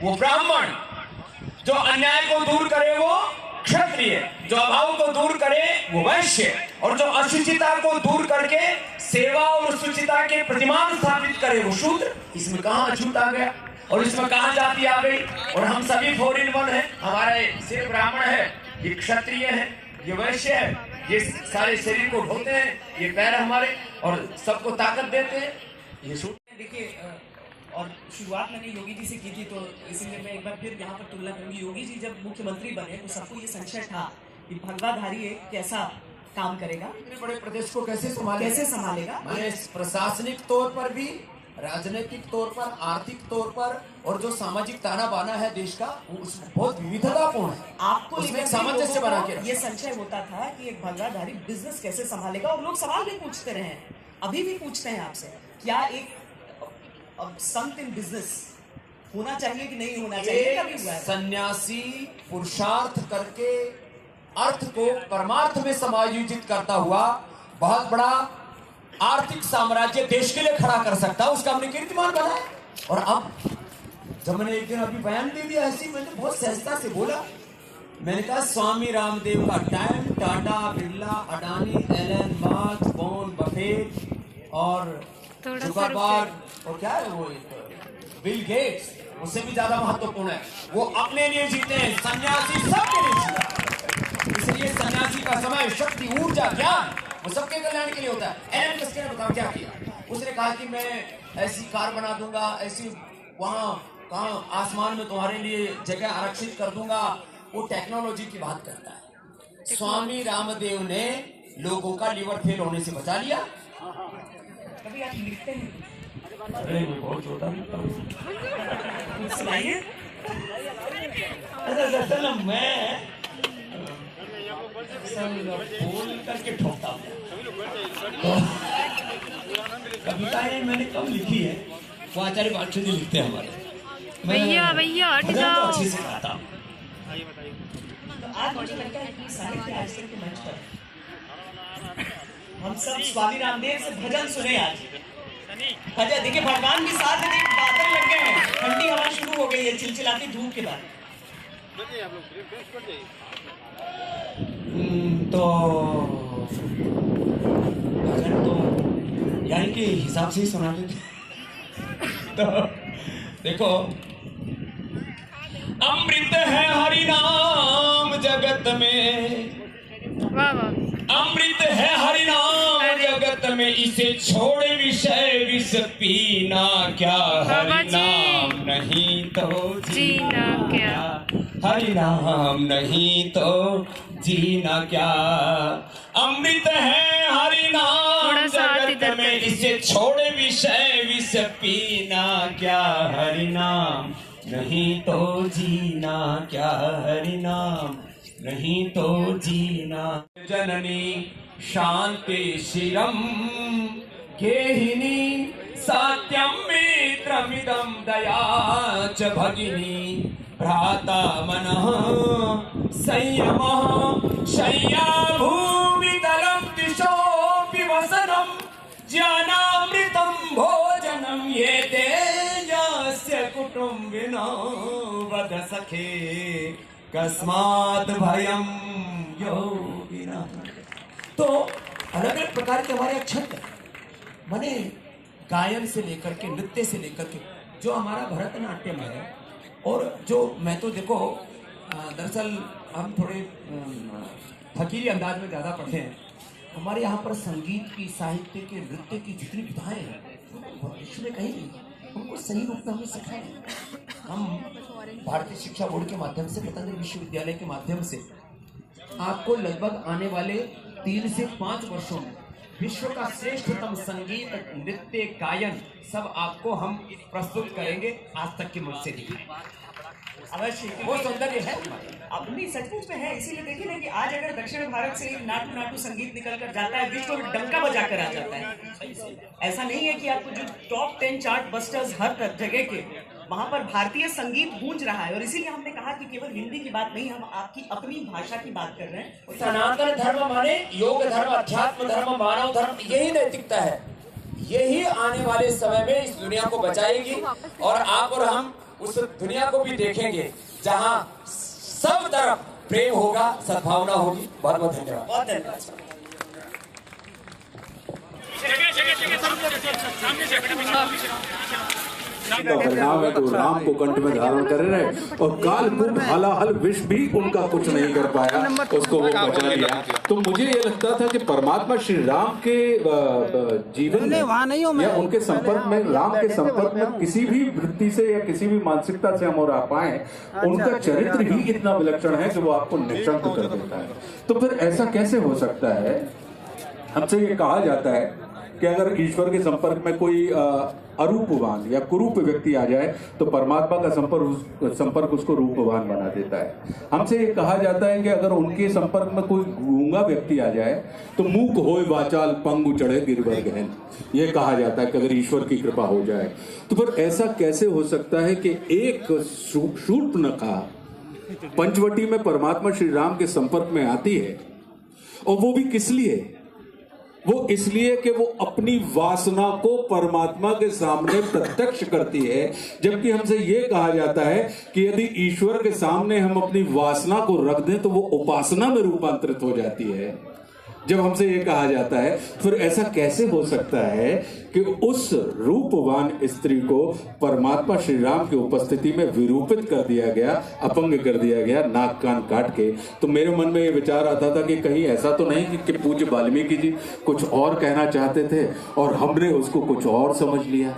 वो ब्राह्मण, जो अन्याय को दूर करे वो क्षत्रिय, जो अभाव को दूर करे वो वैश्य, और जो अशुचिता को दूर करके सेवा और शुचिता के प्रतिमान स्थापित करे वो शूद्र। इसमें कहाँ अछूत आ गया और इसमें कहाँ जाति आ गई? और हम सभी 4 in 1 है। हमारे सिर ब्राह्मण है, ये क्षत्रिय है, ये वैश्य है, ये सारे शरीर को ढोते हैं, ये पैर हमारे और सबको ताकत देते हैं, ये शूद्र। देखिए, और शुरुआत मैंने योगी जी से की थी, तो इसीलिए मैं एक बार फिर यहाँ पर तुलना करूंगी। योगी जी जब मुख्यमंत्री बने तो सबको ये संशय था कि भगवाधारी एक कैसा काम करेगा, इतने बड़े प्रदेश को कैसे संभालेगा। मैंने प्रशासनिक तौर पर भी, राजनीतिक तौर पर, आर्थिक तौर पर, और जो सामाजिक ताना बाना है देश का, उसमें बहुत विविधतापूर्ण है। आपको उसमें सामंजस्य बना के ये संशय होता था कि एक भगवाधारी बिजनेस कैसे संभालेगा, और लोग सवाल भी पूछते रहे हैं, अभी भी पूछते हैं आपसे, क्या एक संत इन बिजनेस होना चाहिए कि नहीं होना चाहिए? कभी हुआ है? सन्यासी पुरुषार्थ करके अर्थ को परमार्थ में समायोजित करता हुआ बहुत बड़ा आर्थिक साम्राज्य देश के लिए खड़ा कर सकता है, उसका हमने कीर्तिमान बनाया। और अब जब मैंने एक दिन अभी बयान दे दिया ऐसी, मैंने बहुत सहजता से बोला, मैंने कहा स्वामी रामदेव का time Tata, Birla, Adani, Elon Musk, Warren Buffett और जुकरबर्ग और क्या है वो बिल गेट्स, उससे भी ज्यादा महत्वपूर्ण है। वो अपने लिए जीते हैं, सन्यासी सबके लिए जीते। इसलिए सन्यासी का समय, शक्ति, ऊर्जा, ज्ञान वो सबके कल्याण के लिए होता है। एलन मस्क ने बताओ क्या किया? उसने कहा कि मैं ऐसी कार बना दूंगा, ऐसी कहाँ आसमान में तुम्हारे लिए जगह आरक्षित कर दूंगा। वो टेक्नोलॉजी की बात करता है। स्वामी रामदेव ने लोगों का लीवर फेल होने से बचा लिया। कभी आप लिखते हैं? अरे मैं बहुत छोटा सुनाइए। अच्छा, मैं बोल करके ठोकता हूँ। कविताएं मैंने कम लिखी है, वो आचार्य बालकृष्ण जी लिखते हैं हमारे। भैया हट जाओ। अच्छे से गाता हूँ। तो आज मुझे लगता है कि साहित्य आश्रम के मंच पर हम सब स्वामी रामदेव से भजन सुने। आज भजन देखिए, भगवान के साथ में बादल लग गए हैं, ठंडी हवा शुरू हो गई है चिलचिलाती धूप के बाद। तो भजन तो यानी कि हिसाब से ही सुना देते। तो देखो, अमृत है हरि नाम जगत में, वाह वाह। अमृत है हरि नाम जगत में, इसे छोड़ विषय विष पीना क्या, हरि नाम नहीं तो जीना क्या, हरि नाम नहीं तो जीना क्या। अमृत है हरि नाम जगत में, इसे छोड़ विषय विष पीना क्या, हरि नाम नहीं तो जीना क्या, हरि नाम नहीं तो जीना। जननी शांति शिरम गेहिनी सत्यम मित्रमिदं दया च भगिनी, भ्राता मनः संयमः शय्या भूमितलं दिशोऽपि वसनं, ज्ञानामृतं भोजनं ये तेजस्य कुटुम्बिनो, वद सखे कस्मात् भयं योगिना। तो अलग अलग प्रकार के हमारे छंद हैं, माने गायन से लेकर के, नृत्य से लेकर के, जो हमारा भरतनाट्यम है। और जो मैं तो देखो, दरअसल हम थोड़े फकीरी अंदाज में ज़्यादा पढ़े हैं। हमारे यहाँ पर संगीत की, साहित्य के, नृत्य की जितनी विधाएं हैं विश्व में कहीं नहीं, उनको सही रूप में हमें सिखाएं। हम भारतीय शिक्षा बोर्ड के माध्यम से, पतंजलि विश्वविद्यालय के माध्यम से आपको लगभग आने वाले 3 से 5 वर्षों में विश्व का श्रेष्ठतम संगीत, नृत्य, गायन सब आपको हम प्रस्तुत करेंगे, आज तक के मुझ से दिखाएंगे। अवश्य, वो सौंदर्य है अपनी सचमुच में है। इसीलिए देखिए ना कि आज अगर दक्षिण भारत से नाटू नाटू संगीत निकल कर जाता है, विश्व में डंका बजा कर आ जाता है। ऐसा नहीं है कि आपको जो टॉप 10 चार्ट बस्टर्स हर जगह के, वहां पर भारतीय संगीत गूंज रहा है। और इसीलिए हमने कहा कि केवल हिंदी की बात नहीं, हम आपकी अपनी भाषा की बात कर रहे हैं। सनातन धर्म माने योग धर्म, अध्यात्म धर्म, मानव धर्म, यही नैतिकता है। यही आने वाले समय में इस दुनिया को बचाएगी और आप और हम उस दुनिया को भी देखेंगे जहां सब तरफ प्रेम होगा, सद्भावना होगी। बहुत बहुत धन्यवाद। बहुत धन्यवाद। का परिणाम है तो राम को कंठ में धारण कर रहे और काल कुंभ हलाहल विष भी उनका कुछ नहीं कर पाया, उसको वो बचा लिया। तो मुझे ये लगता था कि परमात्मा श्री राम के जीवन में या उनके संपर्क में, राम के संपर्क में किसी भी वृत्ति से या किसी भी मानसिकता से हम और आप पाए, उनका चरित्र ही इतना विलक्षण है कि वो आपको निशंक कर देता है। तो फिर ऐसा कैसे हो सकता है? हमसे ये कहा जाता है कि अगर ईश्वर के संपर्क में कोई अरूपवान या कुरूप व्यक्ति आ जाए तो परमात्मा का संपर्क उसको रूपवान बना देता है। हमसे ये कहा जाता है कि अगर उनके संपर्क में कोई गूंगा व्यक्ति आ जाए तो मूक होए वाचाल पंगु चढ़े गिरवर गहन, ये कहा जाता है कि अगर ईश्वर की कृपा हो जाए। तो फिर ऐसा कैसे हो सकता है कि एक शूर्पणखा पंचवटी में परमात्मा श्री राम के संपर्क में आती है, और वो भी किस लिए? वो इसलिए कि वो अपनी वासना को परमात्मा के सामने प्रत्यक्ष करती है। जबकि हमसे ये कहा जाता है कि यदि ईश्वर के सामने हम अपनी वासना को रख दें तो वो उपासना में रूपांतरित हो जाती है। जब हमसे ये कहा जाता है, फिर ऐसा कैसे हो सकता है कि उस रूपवान स्त्री को परमात्मा श्री राम की उपस्थिति में विरूपित कर दिया गया, अपंग कर दिया गया, नाक कान काट के? तो मेरे मन में ये विचार आता था कि कहीं ऐसा तो नहीं कि पूज्य वाल्मीकि जी कुछ और कहना चाहते थे और हमने उसको कुछ और समझ लिया।